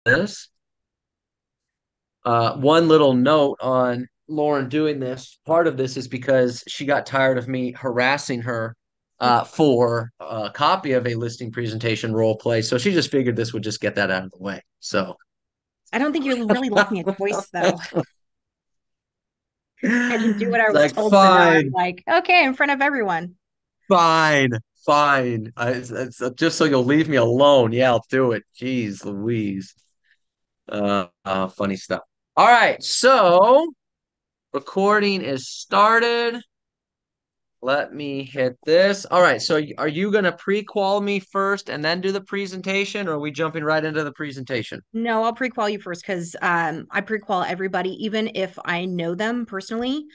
This one little note on Lauren doing this. Part of this is because she got tired of me harassing her for a copy of a listing presentation role play. So she just figured this would just get that out of the way. So I don't think you really left me a choice, though. I didn't do what I it's was like, told to. Now I'm fine, like, okay, in front of everyone. fine, fine. It's just so you'll leave me alone. Yeah, I'll do it. Jeez Louise. Funny stuff. All right, so recording is started. Let me hit this. All right, so are you going to pre-qual me first and then do the presentation, or are we jumping right into the presentation? No, I'll pre-qual you first because I pre-qual everybody, even if I know them personally,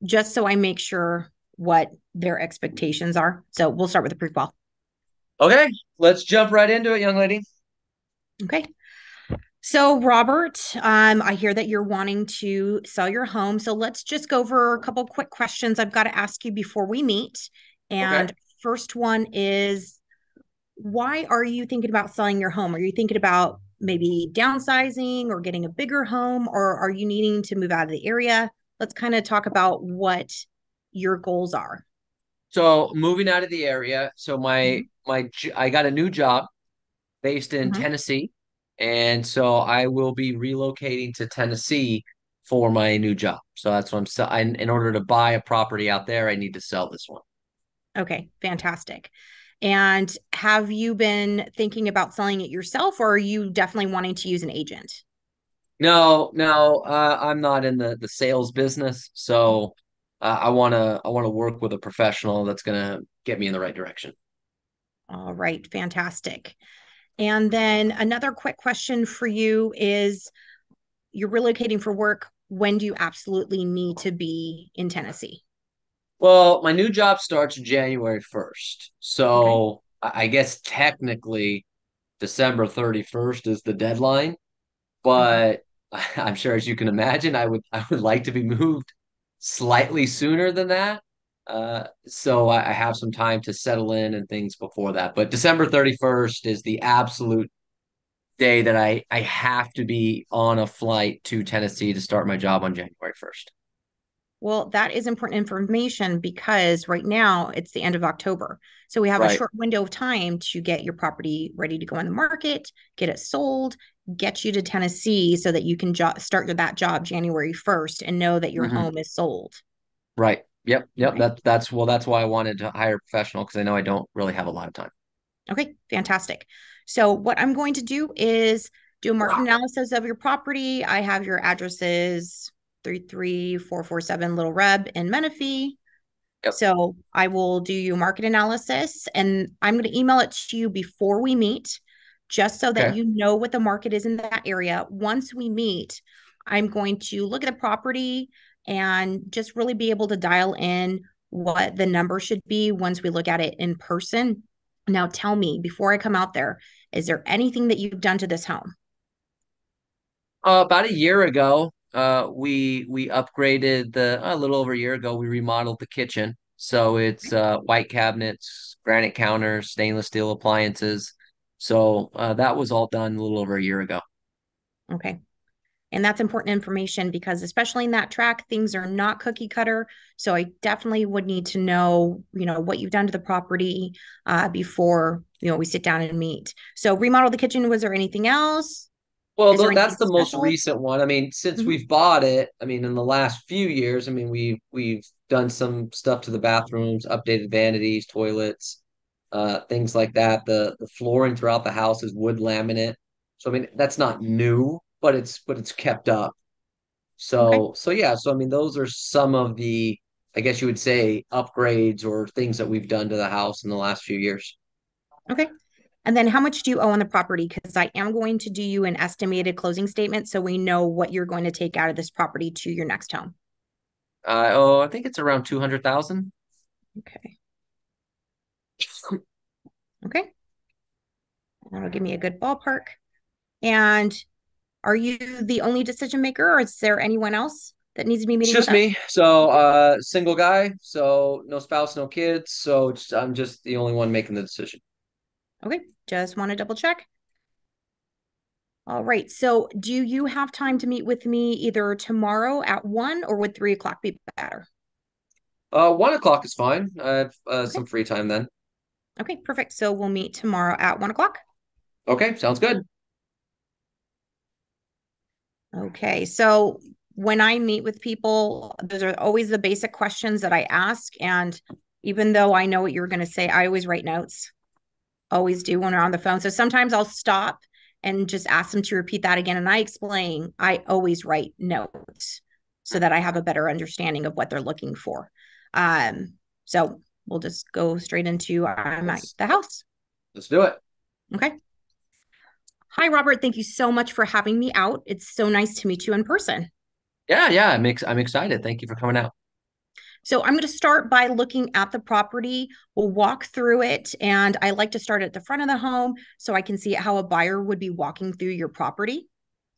just so I make sure what their expectations are. So we'll start with the pre-qual. Okay, let's jump right into it, young lady. Okay. So, Robert, I hear that you're wanting to sell your home. So let's just go over a couple quick questions I've got to ask you before we meet. Okay. And first one is, why are you thinking about selling your home? Are you thinking about maybe downsizing or getting a bigger home, or are you needing to move out of the area? Let's kind of talk about what your goals are. So moving out of the area. So Mhm. I got a new job based in Mhm. Tennessee, and so I will be relocating to Tennessee for my new job. So that's what in order to buy a property out there, I need to sell this one. Okay, fantastic. And have you been thinking about selling it yourself, or are you definitely wanting to use an agent? No, no, I'm not in the sales business, so I wanna work with a professional that's gonna get me in the right direction. All right, fantastic. And then another quick question for you is, you're relocating for work. When do you absolutely need to be in Tennessee? Well, my new job starts January 1st, Okay. so I guess technically December 31st is the deadline, Okay. but I'm sure as you can imagine, I would like to be moved slightly sooner than that. So I have some time to settle in and things before that. But December 31st is the absolute day that I have to be on a flight to Tennessee to start my job on January 1st. Well, that is important information because right now it's the end of October. So we have a Right. short window of time to get your property ready to go on the market, get it sold, get you to Tennessee so that you can start that job January 1st and know that your Hmm. home is sold. Right. Yep. Yep. Okay. That's why I wanted to hire a professional because I know I don't really have a lot of time. Okay, fantastic. So what I'm going to do is do a market analysis of your property. I have your addresses 33447 Little Reb in Menifee. Yep. So I will do your market analysis and I'm going to email it to you before we meet, just so that Okay. you know what the market is in that area. Once we meet, I'm going to look at the property and just really be able to dial in what the number should be once we look at it in person. Now, tell me before I come out there, is there anything that you've done to this home? About a year ago, we upgraded a little over a year ago, we remodeled the kitchen. So it's white cabinets, granite counters, stainless steel appliances. So that was all done a little over a year ago. Okay. And that's important information because, especially in that track, things are not cookie cutter. So I definitely would need to know, what you've done to the property before, we sit down and meet. So remodel the kitchen. Was there anything else? Well, Is there anything that's the most special? recent one. I mean, since Mhm. we've bought it, I mean, in the last few years, I mean, we've done some stuff to the bathrooms, updated vanities, toilets, things like that. The flooring throughout the house is wood laminate. So I mean, that's not new, but it's kept up. Okay. So yeah, so I mean, those are some of the, I guess you would say, upgrades or things that we've done to the house in the last few years. Okay. And then how much do you owe on the property? Because I am going to do you an estimated closing statement so we know what you're going to take out of this property to your next home. I think it's around 200,000. Okay. Okay. That'll give me a good ballpark. And are you the only decision maker or is there anyone else? that needs to be It's meeting with just us? me. So, single guy, so no spouse, no kids. So I'm just the only one making the decision. Okay, just want to double check. All right. So, do you have time to meet with me either tomorrow at 1 or would 3 o'clock be better? 1 o'clock is fine. I have Okay. some free time then. Okay, perfect. So, we'll meet tomorrow at 1 o'clock. Okay, sounds good. Okay. So, when I meet with people, those are always the basic questions that I ask. And even though I know what you're going to say, I always write notes, always do when we're on the phone. So, sometimes I'll stop and just ask them to repeat that again. And I explain, I always write notes so that I have a better understanding of what they're looking for. So we'll just go straight into I'm at Let's the house. let's do it. Okay. Hi, Robert. Thank you so much for having me out. It's so nice to meet you in person. Yeah, yeah. I'm excited. Thank you for coming out. So I'm going to start by looking at the property. We'll walk through it, and I like to start at the front of the home so I can see how a buyer would be walking through your property.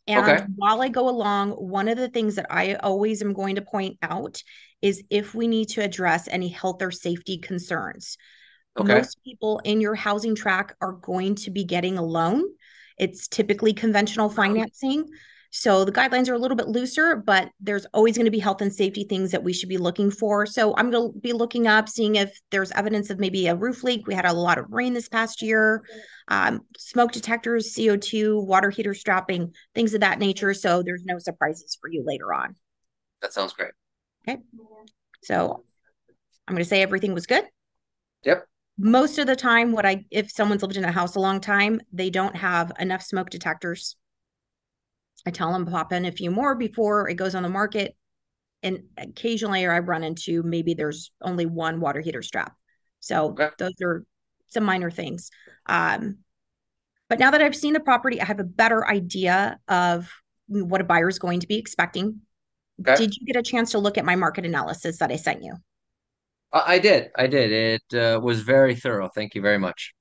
And Okay. while I go along, one of the things that I always am going to point out is if we need to address any health or safety concerns. Okay. Most people in your housing track are going to be getting a loan. It's typically conventional financing. So the guidelines are a little bit looser, but there's always going to be health and safety things that we should be looking for. So I'm going to be looking up, seeing if there's evidence of maybe a roof leak. We had a lot of rain this past year, smoke detectors, CO2, water heater strapping, things of that nature. So there's no surprises for you later on. That sounds great. Okay. So I'm going to say everything was good. Yep. Most of the time, if someone's lived in a house a long time, they don't have enough smoke detectors. I tell them pop in a few more before it goes on the market. And occasionally I run into maybe there's only one water heater strap. So Okay. those are some minor things. Um, but now that I've seen the property, I have a better idea of what a buyer is going to be expecting. Okay. Did you get a chance to look at my market analysis that I sent you? I did. I did. It was very thorough. Thank you very much.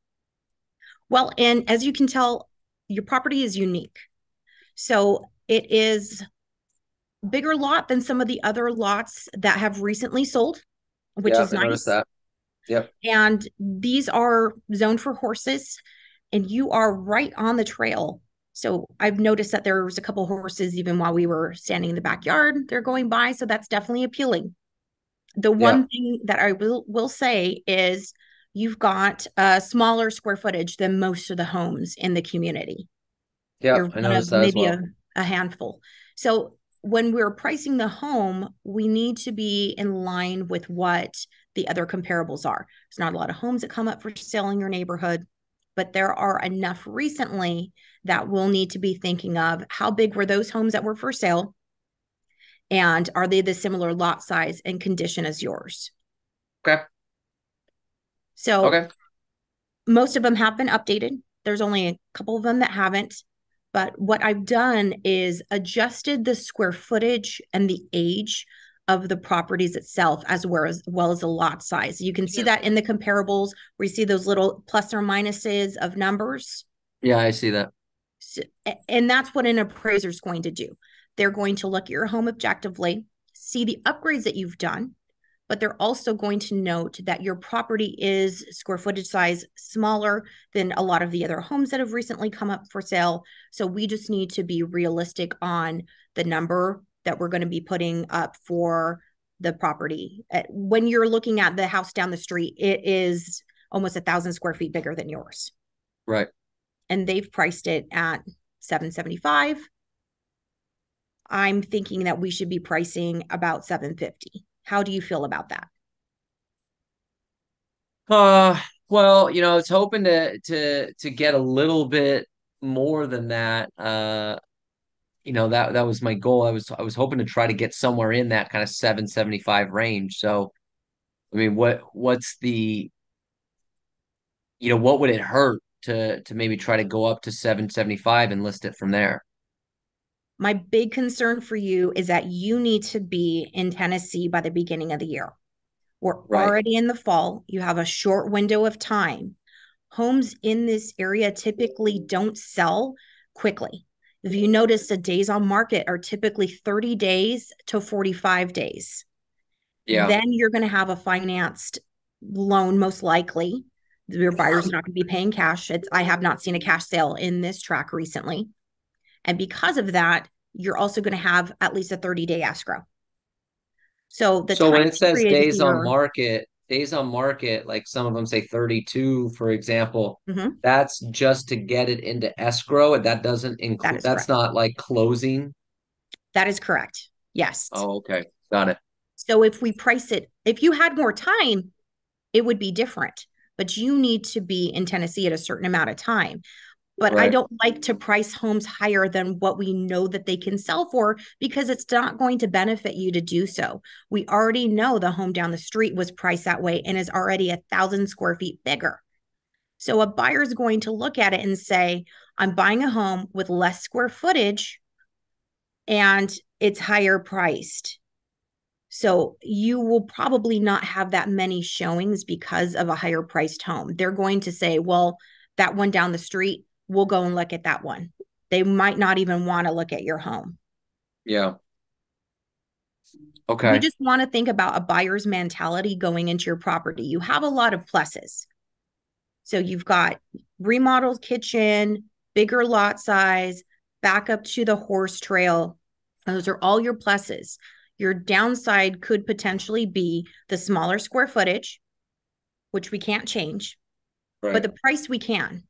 Well, and as you can tell, your property is unique. So it is bigger lot than some of the other lots that have recently sold, which Yeah, is I noticed nice. that. Yep. And these are zoned for horses, and you are right on the trail. So I've noticed that there was a couple horses even while we were standing in the backyard. They're going by, so that's definitely appealing. The one Yep. thing that I will say is you've got a smaller square footage than most of the homes in the community. You're Yep. I one of noticed that as maybe well. a handful. So when we're pricing the home, we need to be in line with what the other comparables are. There's not a lot of homes that come up for sale in your neighborhood, but there are enough recently that we'll need to be thinking of how big were those homes that were for sale, and are they the similar lot size and condition as yours? Okay. So Okay. most of them have been updated. There's only a couple of them that haven't. But what I've done is adjusted the square footage and the age of the properties itself, well as the lot size. You can see that in the comparables where you see those little plus or minuses of numbers. Yeah, I see that. So, and that's what an appraiser is going to do. They're going to look at your home objectively, see the upgrades that you've done, but they're also going to note that your property is square footage size smaller than a lot of the other homes that have recently come up for sale. So we just need to be realistic on the number that we're going to be putting up for the property. When you're looking at the house down the street, it is almost 1,000 square feet bigger than yours. Right. And they've priced it at 775. I'm thinking that we should be pricing about 750. How do you feel about that? Uh, well, I was hoping to get a little bit more than that. That was my goal. I was hoping to try to get somewhere in that kind of 775 range. So, I mean, what would it hurt to maybe try to go up to 775 and list it from there? My big concern for you is that you need to be in Tennessee by the beginning of the year. We're Right. already in the fall. You have a short window of time. Homes in this area typically don't sell quickly. If you notice, the days on market are typically 30 days to 45 days. Yeah. Then you're going to have a financed loan, most likely. Your buyer's not going to be paying cash. I have not seen a cash sale in this track recently. And because of that, you're also going to have at least a 30-day escrow. So the So when time it says period here, days on market, like some of them say 32, for example, mhm, that's just to get it into escrow. And that doesn't that include, is that's correct. not like closing. That is correct. Yes. Oh, okay. Got it. So if we price it, if you had more time, it would be different. But you need to be in Tennessee at a certain amount of time. But I Right. don't like to price homes higher than what we know that they can sell for because it's not going to benefit you to do so. We already know the home down the street was priced that way and is already 1,000 square feet bigger. So a buyer is going to look at it and say, I'm buying a home with less square footage and it's higher priced. So you will probably not have that many showings because of a higher priced home. They're going to say, well, that one down the street, we'll go and look at that one. They might not even want to look at your home. Yeah. We Okay. just want to think about a buyer's mentality going into your property. You have a lot of pluses. So you've got remodeled kitchen, bigger lot size, back up to the horse trail. Those are all your pluses. Your downside could potentially be the smaller square footage, which we can't change, but Right. the price we can.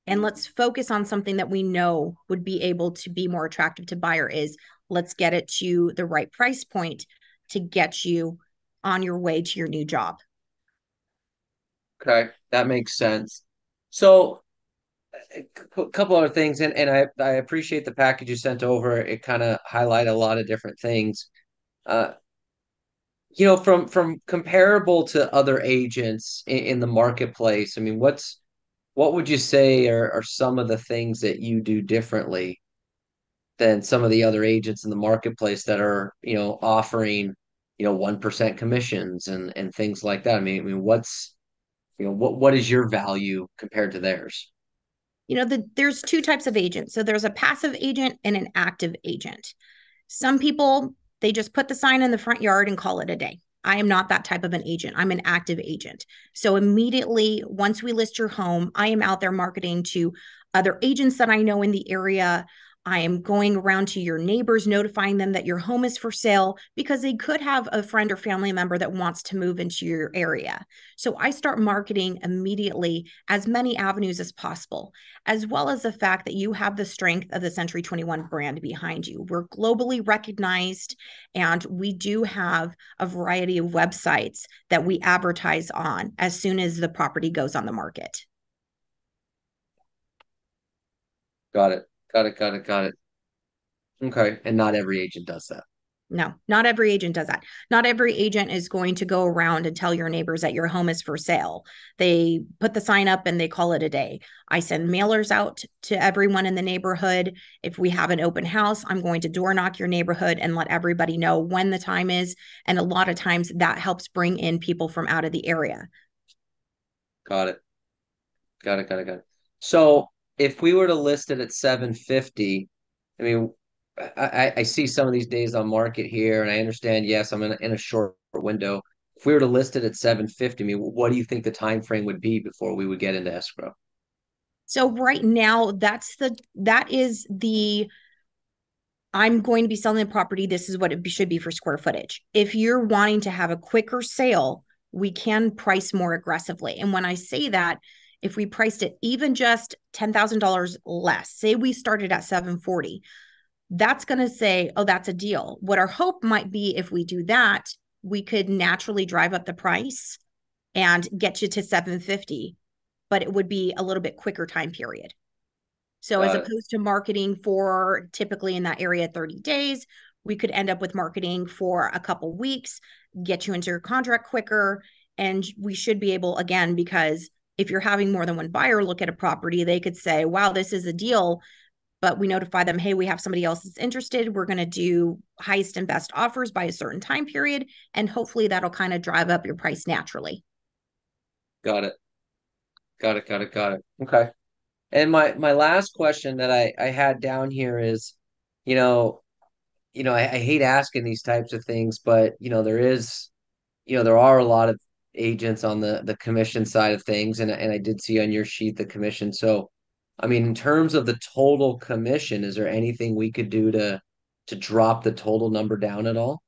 And let's focus on something that we know would be able to be more attractive to buyer is let's get it to the right price point to get you on your way to your new job. Okay. That makes sense. So a couple other things, and I appreciate the package you sent over. It kind of highlight a lot of different things. Uh, from comparable to other agents in the marketplace, I mean, what would you say are some of the things that you do differently than some of the other agents in the marketplace that are, offering, 1% commissions and things like that? What is your value compared to theirs? There's two types of agents. So there's a passive agent and an active agent. Some people, they just put the sign in the front yard and call it a day. I am not that type of an agent. I'm an active agent. So immediately once we list your home, I am out there marketing to other agents that I know in the area. I am going around to your neighbors, notifying them that your home is for sale because they could have a friend or family member that wants to move into your area. So I start marketing immediately as many avenues as possible, as well as the fact that you have the strength of the Century 21 brand behind you. We're globally recognized, and we do have a variety of websites that we advertise on as soon as the property goes on the market. Got it. Got it. Got it. Got it. Okay. And not every agent does that. No, not every agent does that. Not every agent is going to go around and tell your neighbors that your home is for sale. They put the sign up and they call it a day. I send mailers out to everyone in the neighborhood. If we have an open house, I'm going to door knock your neighborhood and let everybody know when the time is. And a lot of times that helps bring in people from out of the area. Got it. Got it. Got it. Got it. So if we were to list it at 750, I mean, I see some of these days on market here, and I understand, yes, I'm in a short window. If we were to list it at 750, I mean, what do you think the time frame would be before we would get into escrow? So right now, that is the I'm going to be selling the property. This is what it should be for square footage. If you're wanting to have a quicker sale, we can price more aggressively. And when I say that, if we priced it even just $10,000 less, say we started at 740, that's going to say, oh, that's a deal. What our hope might be if we do that, we could naturally drive up the price and get you to 750, but it would be a little bit quicker time period. So as Got it. opposed to marketing for typically in that area 30 days, we could end up with marketing for a couple weeks, get you into your contract quicker. And we should be able, again, because if you're having more than one buyer look at a property, they could say, wow, this is a deal. But we notify them, hey, we have somebody else that's interested. We're going to do highest and best offers by a certain time period. And hopefully that'll kind of drive up your price naturally. Got it. Got it. Got it. Got it. Okay. And my last question that I had down here is, you know, I hate asking these types of things, but there are a lot of agents on the commission side of things, and I did see on your sheet the commission. So, I mean, in terms of the total commission, is there anything we could do to drop the total number down at all?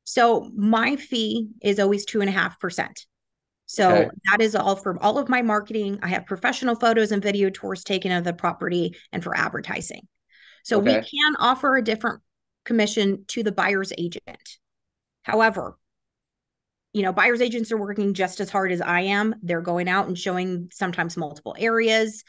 So my fee is always 2.5%. So Okay. that is all for all of my marketing. I have professional photos and video tours taken of the property and for advertising. So we Okay. can offer a different commission to the buyer's agent. However, buyer's agents are working just as hard as I am. They're going out and showing sometimes multiple areas,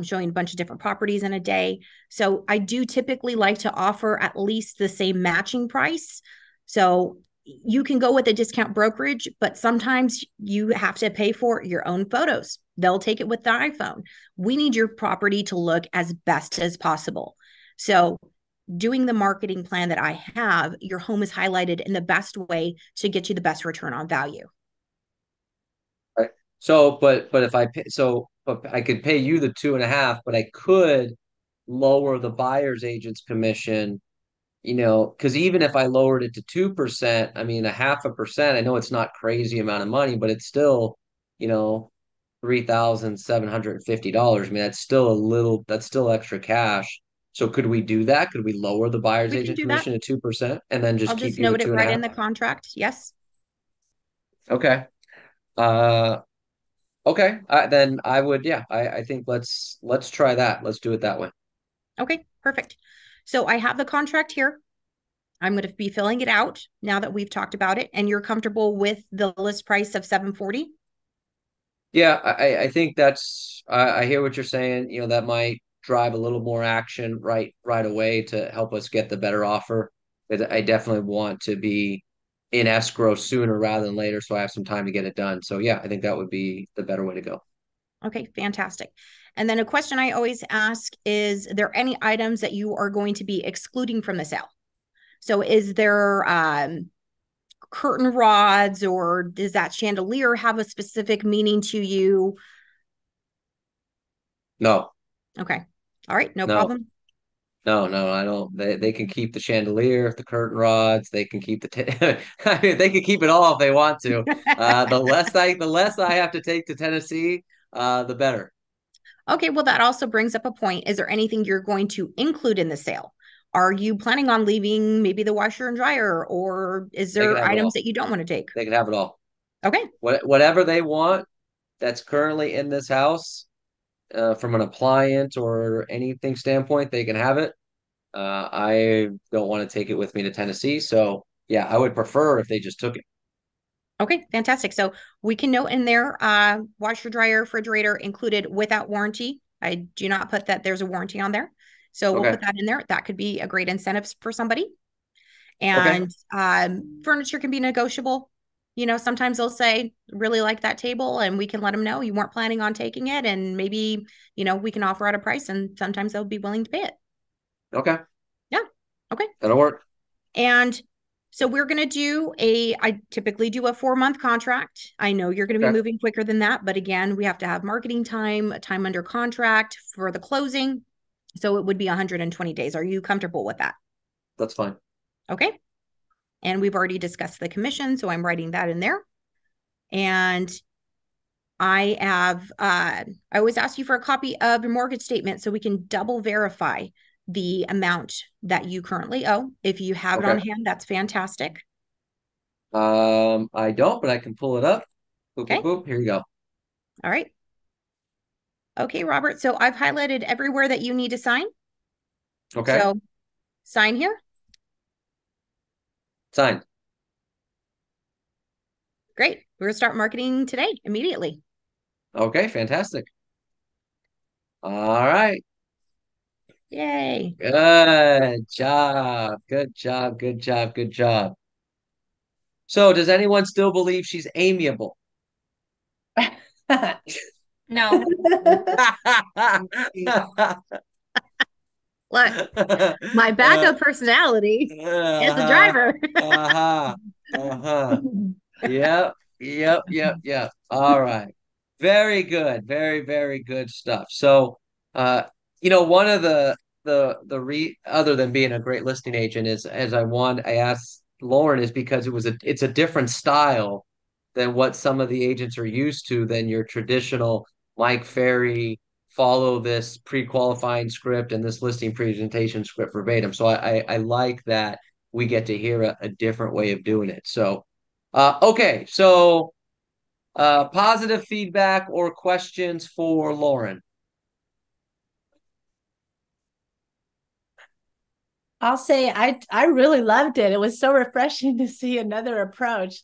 showing a bunch of different properties in a day. So I do typically like to offer at least the same matching price. So you can go with a discount brokerage, but sometimes you have to pay for your own photos. They'll take it with the iPhone. We need your property to look as best as possible. So doing the marketing plan that I have, your home is highlighted in the best way to get you the best return on value. Right. So, but if I pay, so but I could pay you the 2.5, but I could lower the buyer's agent's commission, because even if I lowered it to 2%, I mean, a 0.5%, I know it's not crazy amount of money, but it's still, you know, $3,750. I mean, that's still extra cash. So could we do that? Could we lower the buyer's We can agent do that. commission to 2% and then I'll just keep just you with note two it and a right half? in the contract. Yes. Okay. Uh, okay. Then I would, yeah, I think let's try that. Let's do it that way. Okay, perfect. So I have the contract here. I'm going to be filling it out now that we've talked about it, and you're comfortable with the list price of 740. Yeah, I think I hear what you're saying. That might drive a little more action right away to help us get the better offer. But I definitely want to be in escrow sooner rather than later, so I have some time to get it done. So yeah, I think that would be the better way to go. Okay, fantastic. And then a question I always ask is there any items that you are going to be excluding from the sale? So is there curtain rods, or does that chandelier have a specific meaning to you? No, Okay. All right, no no, problem. no, I don't. They can keep the chandelier, the curtain rods. They can keep I mean, they can keep it all if they want to. The less I have to take to Tennessee, the better. Okay, well, that also brings up a point. Is there anything you're going to include in the sale? Are you planning on leaving maybe the washer and dryer, or is They can there have it items all. that you don't want to take? They can have it all. Okay. Whatever they want that's currently in this house, from an appliance or anything standpoint, they can have it. I don't want to take it with me to Tennessee, so yeah, I would prefer if they just took it. Okay, fantastic. So we can note in there, washer, dryer, refrigerator included without warranty. I do not put that there's a warranty on there. So we'll Okay. put that in there. That could be a great incentive for somebody. Okay. And furniture can be negotiable. Sometimes they'll say, really like that table, and we can let them know you weren't planning on taking it. And maybe, we can offer out a price, and sometimes they'll be willing to pay it. Okay. Yeah. Okay. That'll work. And so we're going to I typically do a 4-month contract. I know you're going to be Okay. moving quicker than that, but again, we have to have marketing time under contract for the closing. So it would be 120 days. Are you comfortable with that? That's fine. Okay. And we've already discussed the commission, so I'm writing that in there. And I always ask you for a copy of your mortgage statement so we can double verify the amount that you currently owe. If you have it on Okay. hand, that's fantastic. I don't, but I can pull it up. Boop, boop, Okay. boop. Here you go. All right. Okay, Robert. So I've highlighted everywhere that you need to sign. Okay. So sign here. Signed. Great. We're going to start marketing today, immediately. Okay. Fantastic. All right. Yay. Good job. Good job. Good job. Good job. So, does anyone still believe she's amiable? No. Look, my Uh, backup personality is the uh-huh, driver. uh-huh, uh-huh. Yep, yep, yep, yep. All right. Very good. Very, very good stuff. So, uh, one of the re other than being a great listing agent is as I asked Lauren is because it's a different style than what some of the agents are used to than your traditional Mike Ferry follow this pre-qualifying script and this listing presentation script verbatim. So I like that we get to hear a different way of doing it. So, okay, so. Positive feedback or questions for Lauren? I'll say I really loved it. It was so refreshing to see another approach.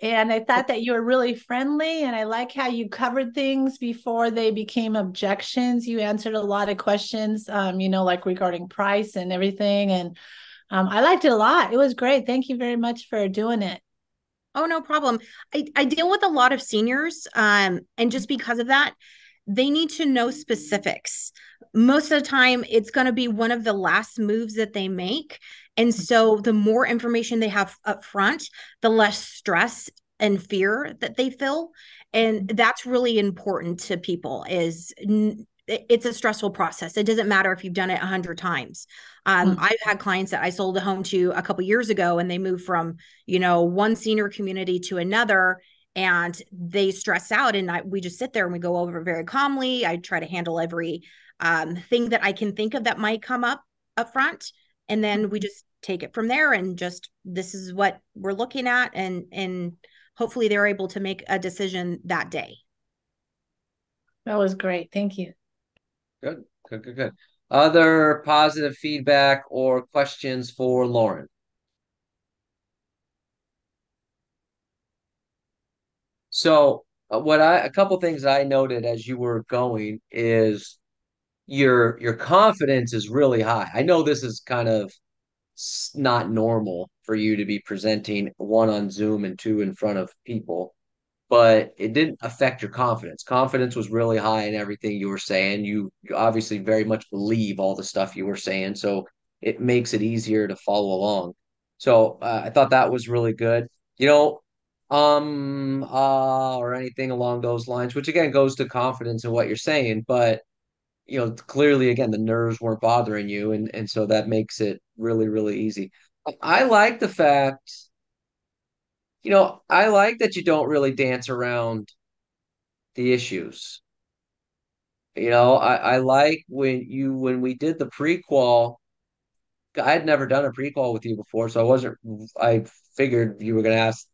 And I thought that you were really friendly, and I like how you covered things before they became objections. You answered a lot of questions, like regarding price and everything. And I liked it a lot. It was great. Thank you very much for doing it. Oh, no problem. I deal with a lot of seniors, and just because of that, they need to know specifics. Most of the time, it's going to be one of the last moves that they make. And so, the more information they have up front, the less stress and fear that they feel. And that's really important to people is it's a stressful process. It doesn't matter if you've done it 100 times. I've had clients that I sold a home to a couple years ago, and they moved from one senior community to another, and they stress out, and we just sit there and we go over it very calmly. I try to handle every thing that I can think of that might come up front, and then we just take it from there, and just this is what we're looking at, and hopefully they're able to make a decision that day. That was great. Thank you. Good, good, good, good. Other positive feedback or questions for Lauren? So, a couple things I noted as you were going is your confidence is really high. I know this is kind of not normal for you to be presenting one on Zoom and two in front of people, but it didn't affect your confidence. Confidence was really high in everything you were saying. You obviously very much believe all the stuff you were saying, so it makes it easier to follow along. So I thought that was really good. You know, or anything along those lines, which again goes to confidence in what you're saying, but clearly again the nerves weren't bothering you, and so that makes it really, really easy. I like the fact I like that you don't really dance around the issues. I like when we did the prequel, I had never done a prequel with you before, so I figured you were going to ask,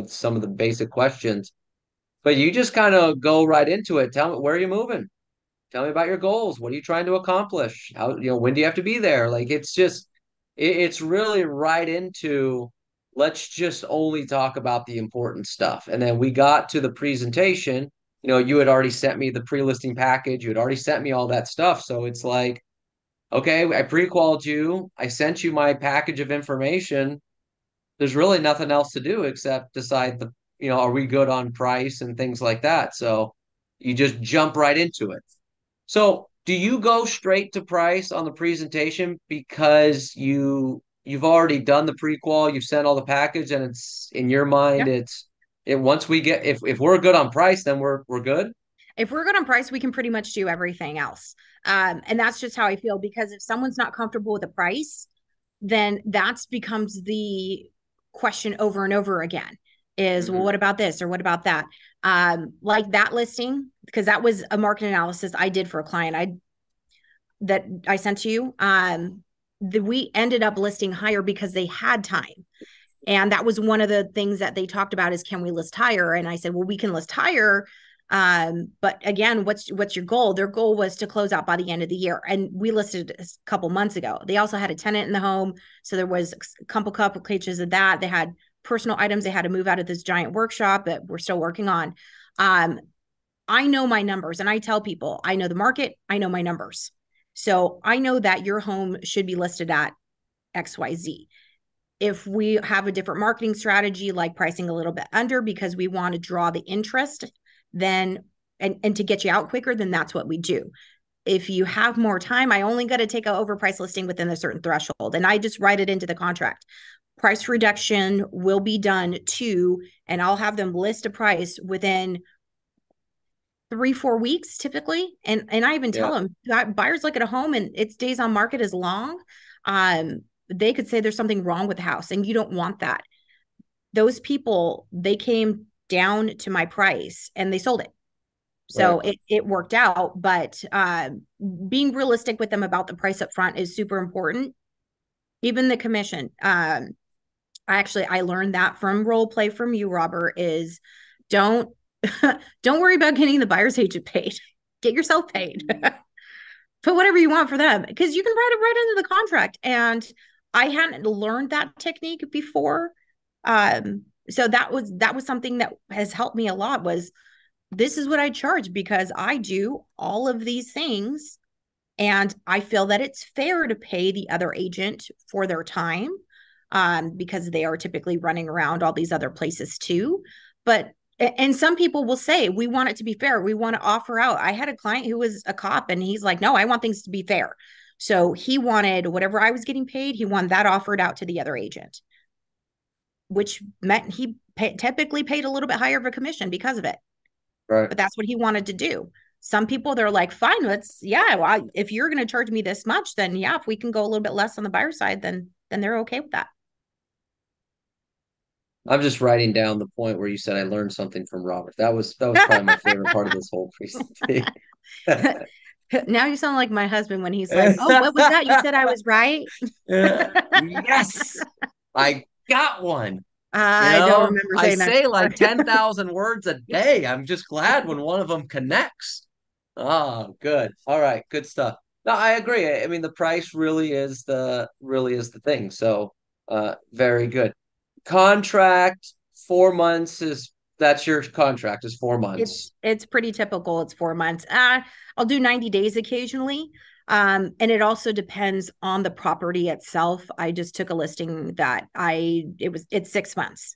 some of the basic questions, but you just kind of go right into it. Tell me, where are you moving? Tell me about your goals. What are you trying to accomplish? When do you have to be there? Like it's really right into let's just only talk about the important stuff. And then we got to the presentation. You had already sent me the pre-listing package. You had already sent me all that stuff. So it's like, okay, I pre-qualified you. I sent you my package of information. There's really nothing else to do except decide are we good on price and things like that. So you just jump right into it. So, do you go straight to price on the presentation because you've already done the prequal, you've sent all the package, and it's in your mind, Yeah. it once we get if we're good on price, then we're good. If we're good on price, we can pretty much do everything else. And that's just how I feel, because if someone's not comfortable with the price, then that becomes the question over and over again is, well, Hmm. what about this or what about that? Like that listing, because that was a market analysis I did for a client that I sent to you. We ended up listing higher because they had time. And that was one of the things that they talked about is, can we list higher? And I said, well, we can list higher. But again, what's your goal? Their goal was to close out by the end of the year. And we listed a couple months ago. They also had a tenant in the home. So there was a couple cases of that. They had personal items they had to move out of this giant workshop that we're still working on. Um, I know my numbers, and I tell people I know the market, I know my numbers. So I know that your home should be listed at XYZ. If we have a different marketing strategy, like pricing a little bit under because we want to draw the interest, then and to get you out quicker, then that's what we do. If you have more time, I only got to take an overpriced listing within a certain threshold, and I just write it into the contract. Price reduction will be done too, and I'll have them list a price within 3-4 weeks typically. And I even tell Yeah, them, buyers look at a home and its days on market is long. They could say there's something wrong with the house, and you don't want that. Those people, they came down to my price and they sold it. right, So it worked out. But being realistic with them about the price up front is super important. Even the commission. I learned that from role play from you, Robert, is don't don't worry about getting the buyer's agent paid. Get yourself paid. Put whatever you want for them, because you can write it right into the contract. And I hadn't learned that technique before. So that was something that has helped me a lot. Was this is what I charge because I do all of these things, and I feel that it's fair to pay the other agent for their time, because they are typically running around all these other places too. But and some people will say, we want it to be fair. We want to offer out. I had a client who was a cop, and he's like, no, I want things to be fair. So he wanted whatever I was getting paid, he wanted that offered out to the other agent, which meant typically paid a little bit higher of a commission because of it. right. But that's what he wanted to do. Some people, they're like, fine, yeah, well, if you're going to charge me this much, then yeah, if we can go a little bit less on the buyer side, then they're okay with that. I'm just writing down the point where you said I learned something from Robert. That was probably my favorite part of this whole presentation. Now you sound like my husband when he's like, oh, what was that? You said I was right. Yes, I got one. I don't remember I saying that say before. like 10,000 words a day. I'm just glad when one of them connects. Oh, good. All right, good stuff. No, I agree. I mean, the price really is the thing. So, very good. Contract 4 months is that's your contract is 4 months. It's pretty typical. It's 4 months. I'll do 90 days occasionally. And it also depends on the property itself. I just took a listing that it's 6 months.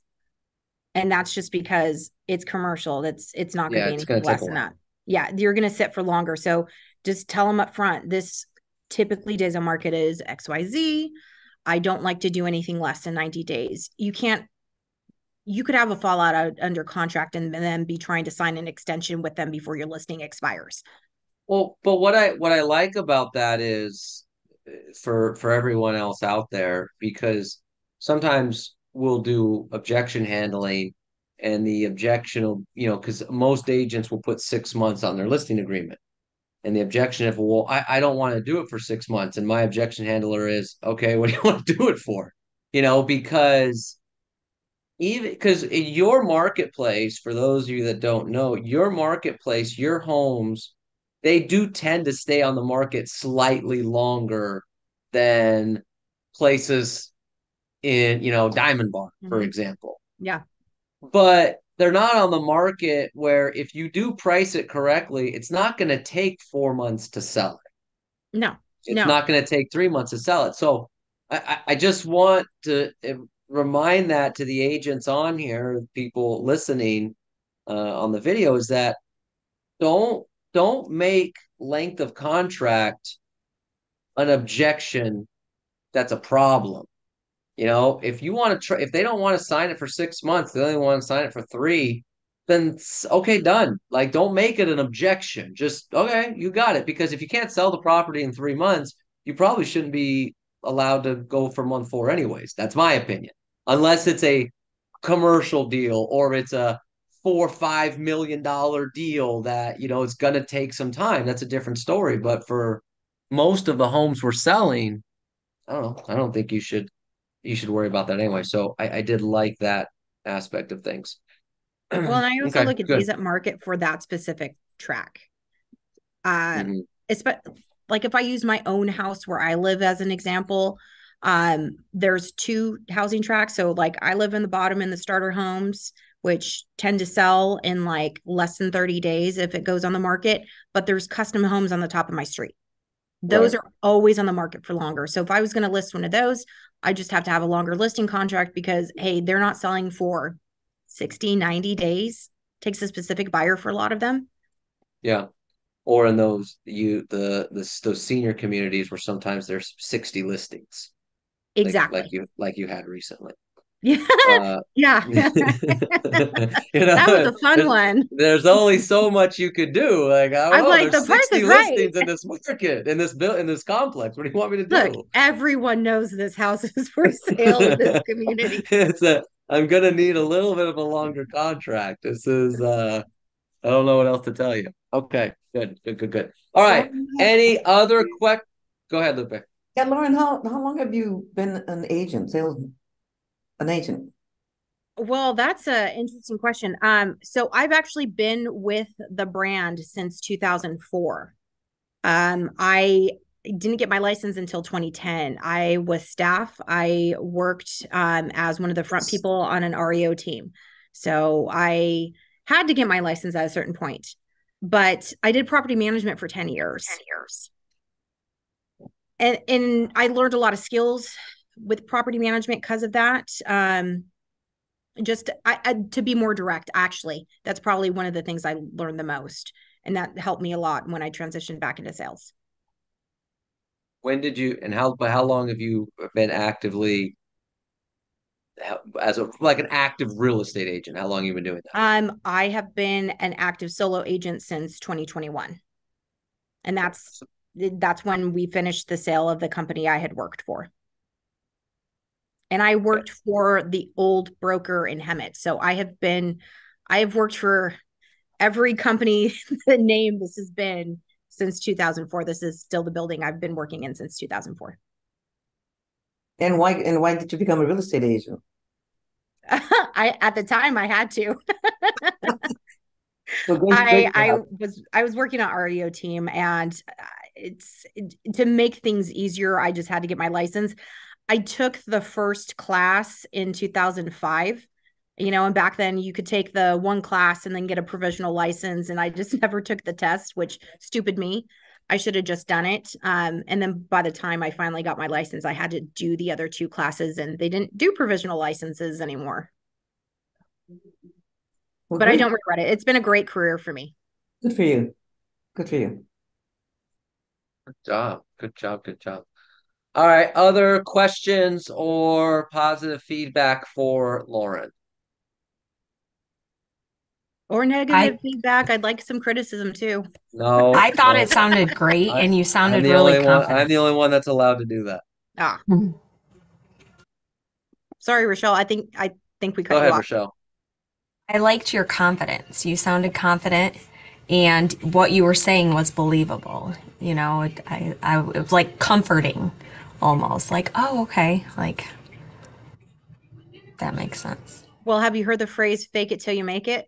And that's just because it's commercial. It's not going to Yeah, be it's anything going to take less a than while. that. Yeah, you're going to sit for longer. So just tell them up front, this typically days on market is XYZ. I don't like to do anything less than 90 days. You could have a fallout under contract and then be trying to sign an extension with them before your listing expires. Well, but what I like about that is for everyone else out there, because sometimes we'll do objection handling and the objection will, because most agents will put 6 months on their listing agreement. And the objection if, well, I don't want to do it for 6 months. And my objection handler is, okay, what do you want to do it for? Because even because in your marketplace, for those of you that don't know, your marketplace, your homes, they do tend to stay on the market slightly longer than places in, Diamond Bar, for Mm-hmm. example. Yeah. But they're not on the market where if you do price it correctly, it's not going to take 4 months to sell it. No, It's no. not going to take 3 months to sell it. So I just want to remind that to the agents on here, people listening on the video, is that don't don't make length of contract an objection that's a problem. If you want to try, if they don't want to sign it for 6 months, they only want to sign it for three, then okay, done. Like, don't make it an objection. Just, okay, you got it. Because if you can't sell the property in 3 months, you probably shouldn't be allowed to go for month four, anyways. That's my opinion. Unless it's a commercial deal or it's a $4 or $5 million deal that, it's going to take some time. That's a different story. But for most of the homes we're selling, I don't know. I don't think you should worry about that anyway. So I did like that aspect of things. Well, and I also Okay, look at good. days at market for that specific track. Uh, Hmm. like if I use my own house where I live as an example, there's two housing tracks. So like I live in the bottom in the starter homes, which tend to sell in like less than 30 days if it goes on the market. But there's custom homes on the top of my street. Those Right. are always on the market for longer. So if I was going to list one of those, I just have to have a longer listing contract because, hey, they're not selling for 60, 90 days. Takes a specific buyer for a lot of them. Yeah. Or in those senior communities where sometimes there's 60 listings, like Exactly. you had recently. Yeah. Uh, Yeah. you That was know, a fun one. there's only so much you could do. Like, I don't I'm know, like, the there's price 60 is right. listings in this market, in this complex. What do you want me to Look, do? everyone knows this house is for sale in this community. I'm gonna need a little bit of a longer contract. This is I don't know what else to tell you. Okay, good, good, good, good. All right. Lauren, Any other quick? Go ahead, Lupe. yeah, Lauren, how long have you been an agent, an agent? Well, that's an interesting question. So I've actually been with the brand since 2004. I didn't get my license until 2010. I was staff. I worked as one of the front people on an REO team. So I had to get my license at a certain point. But I did property management for 10 years. And I learned a lot of skills with property management because of that. Just to be more direct, actually, that's probably one of the things I learned the most. And that helped me a lot when I transitioned back into sales. When did you and how long have you been actively as a like an active real estate agent? How long have you been doing that? I have been an active solo agent since 2021. And that's when we finished the sale of the company I had worked for. And I Okay. worked for the old broker in Hemet. So I have worked for every company, the name this has been since 2004. This is still the building I've been working in since 2004. And why did you become a real estate agent? At the time I had to. So great I was working on REO team, and to make things easier, I just had to get my license. I took the first class in 2005, and back then you could take the one class and then get a provisional license. And I just never took the test, which stupid me. I should have just done it. And then by the time I finally got my license, I had to do the other two classes, and they didn't do provisional licenses anymore. Well, But I great. don't regret it. It's been a great career for me. Good for you. Good for you. Good job. Good job. Good job. All right. Other questions or positive feedback for Lauren? Or I negative feedback. I'd like some criticism too. No, I thought it no. sounded great I and you I'm sounded the really only one. I'm confident. the only one that's allowed to do that. Ah, Mhm. sorry, Rochelle. I think we Go cut you ahead, off. Rochelle. I liked your confidence. You sounded confident and what you were saying was believable. It was like comforting almost like, oh, okay. Like that makes sense. Well, have you heard the phrase "fake it till you make it"?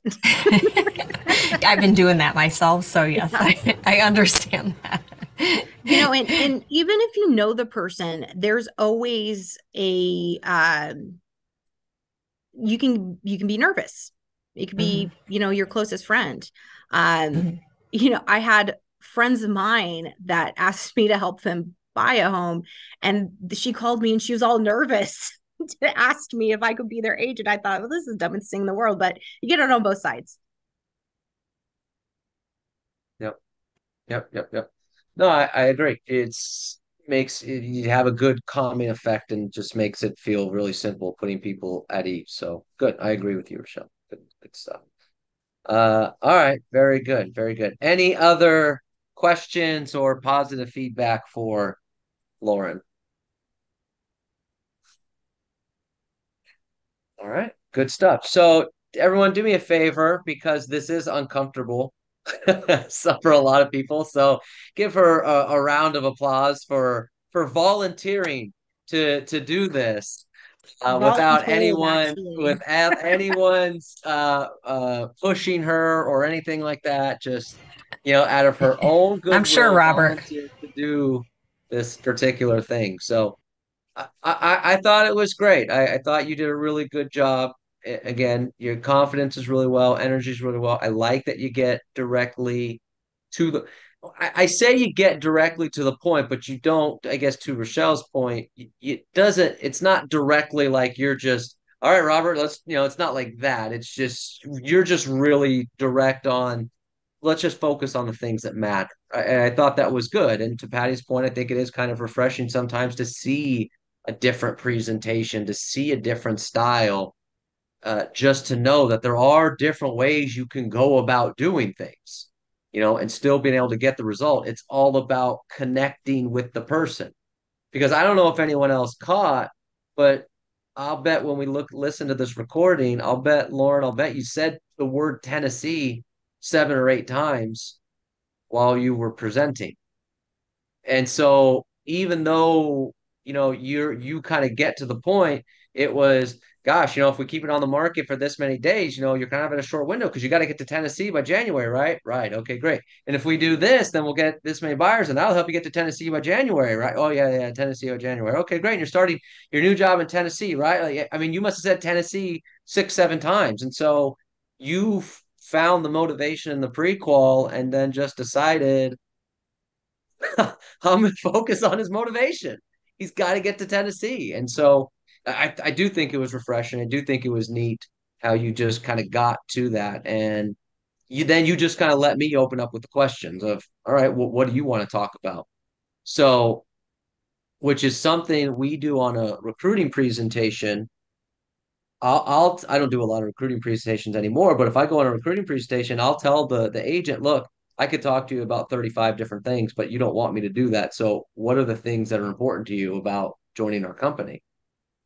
I've been doing that myself. So yes, Yeah. I understand that. And even if you know the person, there's always a you can be nervous. It could Mhm. be, your closest friend. Um, Mhm. I had friends of mine that asked me to help them buy a home, and she called me and she was all nervous to ask me if I could be their agent. I thought, well, this is the dumbest thing in the world, but you get it on both sides. Yep. Yep. Yep. Yep. No, I agree. You have a good calming effect and just makes it feel really simple, putting people at ease. So good. I agree with you, Rochelle. Good, good stuff. All right. Very good. Very good. Any other questions or positive feedback for Lauren? All right. Good stuff. So everyone do me a favor because this is uncomfortable so for a lot of people. So give her a round of applause for volunteering to do this Voluntold, actually. without anyone's pushing her or anything like that. Just out of her own I'm sure, goodwill, Robert. volunteered to do this particular thing. So I thought it was great. I thought you did a really good job. Again, your confidence is really well, energy is really well. I like that you get directly to the. I say you get directly to the point, but you don't. I guess to Rochelle's point, it doesn't. It's not directly like you're just. All right, Robert. Let's. It's not like that. It's just you're just really direct on. Let's just focus on the things that matter. I thought that was good. And to Patty's point, I think it is kind of refreshing sometimes to see a different presentation, to see a different style, just to know that there are different ways you can go about doing things, and still being able to get the result. It's all about connecting with the person. Because I don't know if anyone else caught, but I'll bet when we listen to this recording, I'll bet, Lauren, I'll bet you said the word Tennessee 7 or 8 times while you were presenting. And so even though, you kind of get to the point, it was, gosh, if we keep it on the market for this many days, you're kind of in a short window because you got to get to Tennessee by January, right? Right. Okay, great. And if we do this, then we'll get this many buyers and that'll help you get to Tennessee by January, right? Oh, yeah, yeah, Tennessee by January. Okay, great. And you're starting your new job in Tennessee, right? Like, I mean, you must have said Tennessee 6, 7 times. And so you found the motivation in the prequel and then just decided, I'm going to focus on his motivation. He's got to get to Tennessee. And so I do think it was refreshing. I do think it was neat how you just kind of got to that. And you just kind of let me open up with the questions of, all right, well, what do you want to talk about? So, which is something we do on a recruiting presentation. I don't do a lot of recruiting presentations anymore, but if I go on a recruiting presentation, I'll tell the agent, look, I could talk to you about 35 different things, but you don't want me to do that. So what are the things that are important to you about joining our company?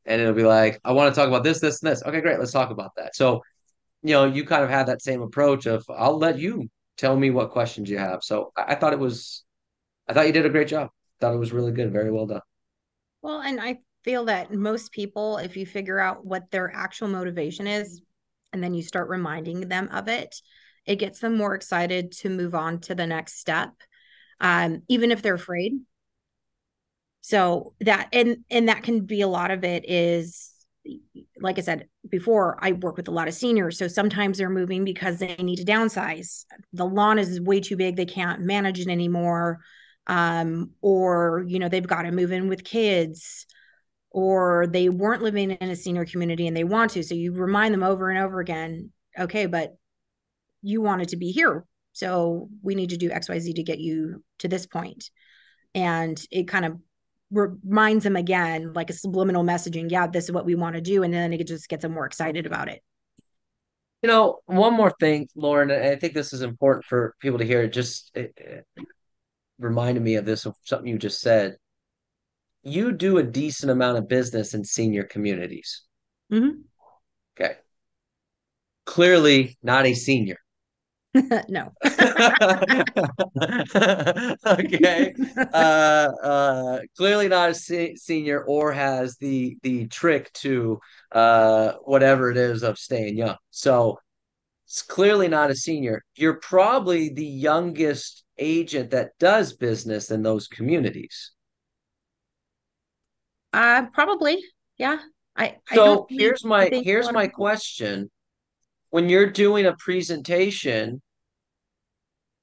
And it'll be like, I want to talk about this, this, and this. Okay, great. Let's talk about that. So, you kind of have that same approach of, I'll let you tell me what questions you have. So I thought you did a great job. Thought it was really good. Very well done. Well, and I feel that most people, if you figure out what their actual motivation is, and then you start reminding them of it, it gets them more excited to move on to the next step, even if they're afraid. So and that can be a lot of it is, like I said before, I work with a lot of seniors. So sometimes they're moving because they need to downsize. The lawn is way too big. They can't manage it anymore. Or, they've got to move in with kids, or they weren't living in a senior community and they want to. So you remind them over and over again, okay, but you wanted to be here. So we need to do XYZ to get you to this point. And it kind of reminds them again, like a subliminal messaging. Yeah, this is what we want to do. And then it just gets them more excited about it. One more thing, Lauren, and I think this is important for people to hear. It reminded me of this, of something you just said. You do a decent amount of business in senior communities. Mm-hmm. Okay. Clearly not a senior. No. Okay. Clearly not a senior, or has the trick to whatever it is of staying young. So it's clearly not a senior. You're probably the youngest agent that does business in those communities. Probably. Yeah. I don't So really think a here's lot of my people. question. When you're doing a presentation,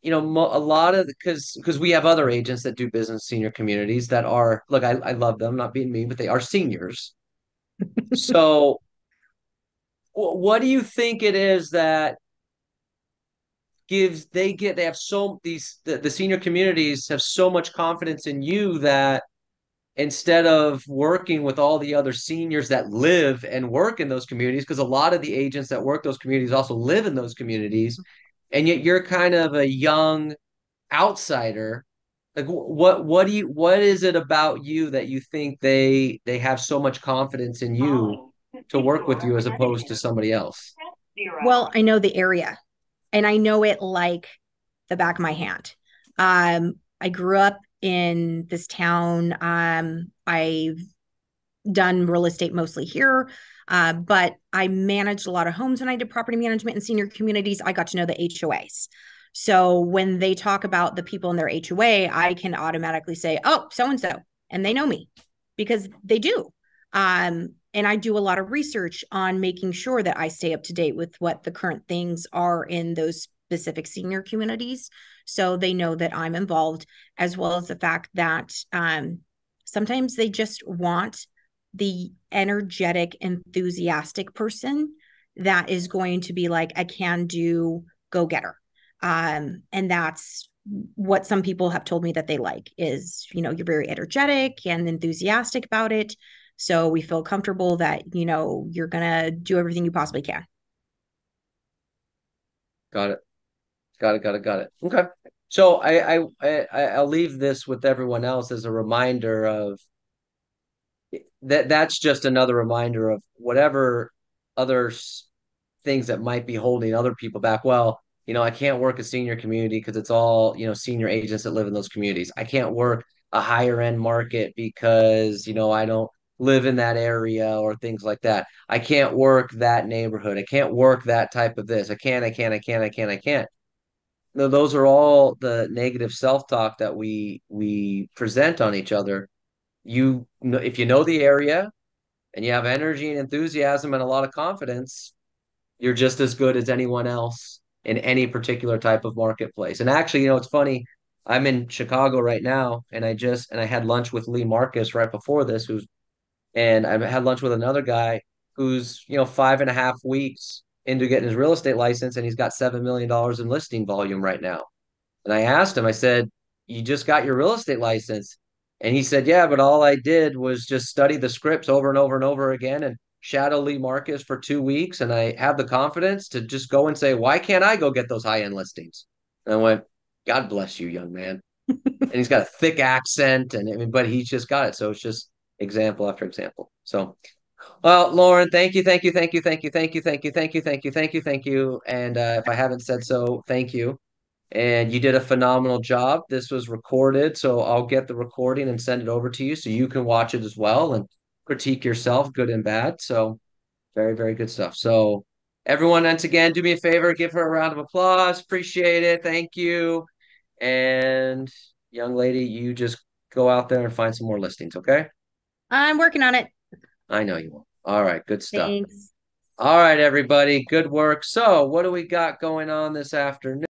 a lot of, because we have other agents that do business senior communities that are, look, I love them, not being mean, but they are seniors. So what do you think it is that they have the senior communities have so much confidence in you that instead of working with all the other seniors that live and work in those communities, because a lot of the agents that work those communities also live in those communities, and yet you're kind of a young outsider. Like, what is it about you that you think they have so much confidence in you to work with you as opposed to somebody else? Well, I know the area and I know it like the back of my hand. I grew up in this town. I've done real estate mostly here, but I managed a lot of homes when I did property management in senior communities. I got to know the HOAs. So when they talk about the people in their HOA, I can automatically say, oh, so and so, and they know me because they do. And I do a lot of research on making sure that I stay up to date with what the current things are in those specific senior communities. So they know that I'm involved, as well as the fact that sometimes they just want the energetic, enthusiastic person that is going to be like, I can do, go getter. And that's what some people have told me that they like is, you're very energetic and enthusiastic about it. So we feel comfortable that, you're going to do everything you possibly can. Got it. Got it. Got it. Got it. Okay. So I'll leave this with everyone else as a reminder of that's just another reminder of whatever other things that might be holding other people back. Well, I can't work a senior community because it's all, senior agents that live in those communities. I can't work a higher end market because, I don't live in that area or things like that. I can't work that neighborhood. I can't work that type of this. I can't. No, those are all the negative self-talk that we present on each other. If you know the area and you have energy and enthusiasm and a lot of confidence, you're just as good as anyone else in any particular type of marketplace. And actually, it's funny. I'm in Chicago right now, and I had lunch with Lee Marcus right before this, and I had lunch with another guy who's, 5.5 weeks into getting his real estate license, and he's got $7 million in listing volume right now. And I asked him, I said, "You just got your real estate license?" And he said, "Yeah, but all I did was just study the scripts over and over and over again and shadow Lee Marcus for 2 weeks. And I have the confidence to just go and say, why can't I go get those high-end listings?" And I went, "God bless you, young man." And he's got a thick accent, and I mean, but he's just got it. So it's just example after example. So, well, Lauren, thank you, thank you, thank you, thank you, thank you, thank you, thank you, thank you, thank you, thank you. And if I haven't said so, thank you. And you did a phenomenal job. This was recorded, so I'll get the recording and send it over to you so you can watch it as well and critique yourself, good and bad. So very, very good stuff. So everyone, once again, do me a favor, give her a round of applause. Appreciate it. Thank you. And young lady, you just go out there and find some more listings, okay? I'm working on it. I know you will. All right, good stuff. Thanks. All right, everybody, good work. So what do we got going on this afternoon?